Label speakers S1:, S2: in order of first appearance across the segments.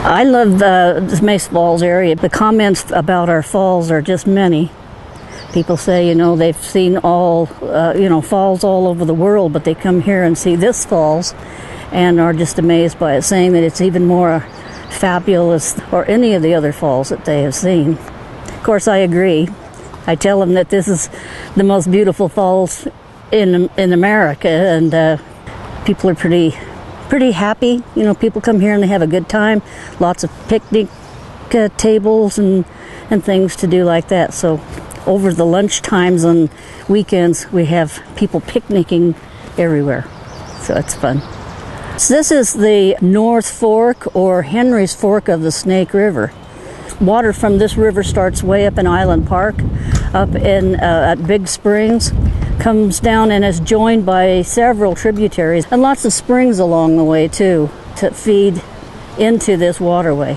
S1: I love this Mesa Falls area. The comments about our falls are just many. People say, they've seen all, falls all over the world, but they come here and see this falls and are just amazed by it, saying that it's even more fabulous or any of the other falls that they have seen. Of course, I agree. I tell them that this is the most beautiful falls in America, and people are pretty happy. People come here and they have a good time. Lots of picnic tables and things to do like that. So over the lunch times on weekends, we have people picnicking everywhere. So it's fun. So this is the North Fork or Henry's Fork of the Snake River. Water from this river starts way up in Island Park, up in at Big Springs, comes down and is joined by several tributaries and lots of springs along the way too to feed into this waterway.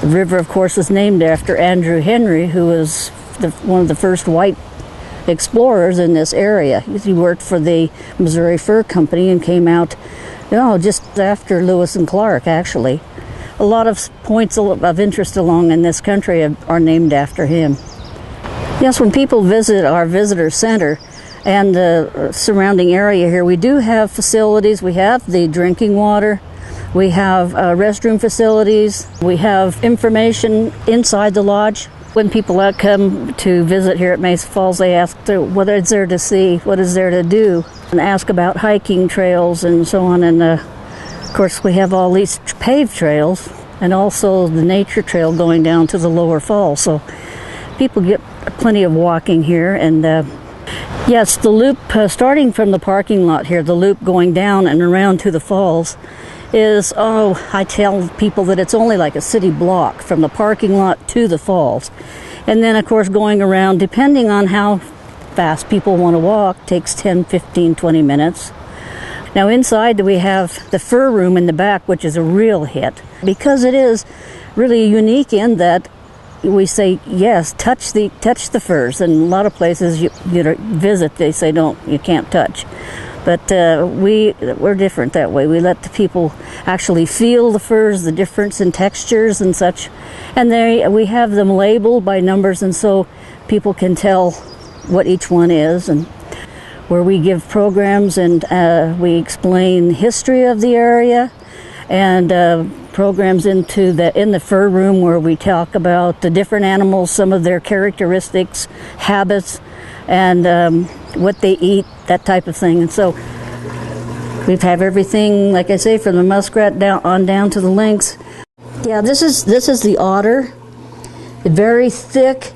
S1: The river, of course, is named after Andrew Henry, who was one of the first white explorers in this area. He worked for the Missouri Fur Company and came out just after Lewis and Clark, actually. A lot of points of interest along in this country are named after him. Yes, when people visit our visitor center and the surrounding area here, we do have facilities. We have the drinking water, we have restroom facilities, we have information inside the lodge. When people come to visit here at Mesa Falls, they ask what is there to see, what is there to do, and ask about hiking trails and so on. And of course, we have all these paved trails and also the nature trail going down to the Lower Falls. So people get plenty of walking here. And yes, the loop starting from the parking lot here, the loop going down and around to the falls is, I tell people that it's only like a city block from the parking lot to the falls. And then, of course, going around, depending on how fast people want to walk, takes 10, 15, 20 minutes. Now inside we have the fur room in the back, which is a real hit, because it is really unique in that we say, yes, touch the furs. And a lot of places you visit, they say, you can't touch. But we're different that way. We let the people actually feel the furs, the difference in textures and such. And we have them labeled by numbers, and so people can tell what each one is. And where we give programs and we explain history of the area, and programs in the fur room where we talk about the different animals, some of their characteristics, habits, and what they eat, that type of thing. And so we have everything, like I say, from the muskrat down to the lynx. Yeah, this is the otter. Very thick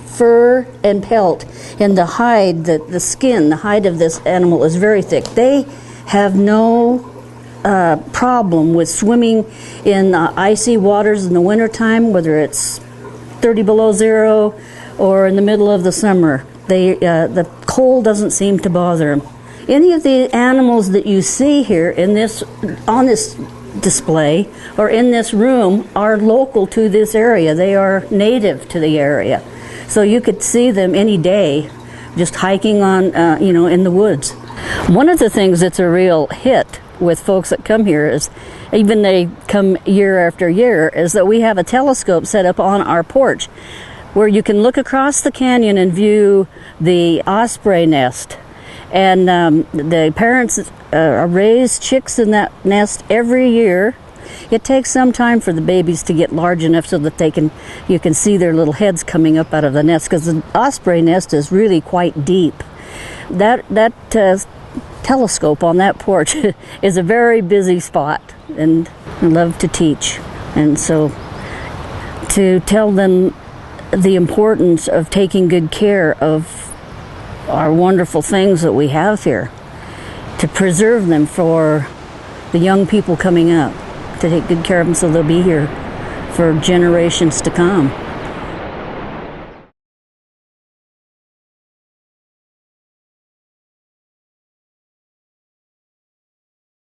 S1: fur and pelt, and the hide, the skin, the hide of this animal is very thick. They have no problem with swimming in icy waters in the wintertime, whether it's 30 below zero or in the middle of the summer. The cold doesn't seem to bother them. Any of the animals that you see here on this display or in this room are local to this area. They are native to the area. So you could see them any day just hiking on, in the woods. One of the things that's a real hit with folks that come here is, even they come year after year, is that we have a telescope set up on our porch where you can look across the canyon and view the osprey nest. And the parents raise chicks in that nest every year. It takes some time for the babies to get large enough so that you can see their little heads coming up out of the nest, because the osprey nest is really quite deep. That telescope on that porch is a very busy spot, and I love to teach. And so to tell them the importance of taking good care of our wonderful things that we have here, to preserve them for the young people coming up, to take good care of them so they'll be here for generations to come.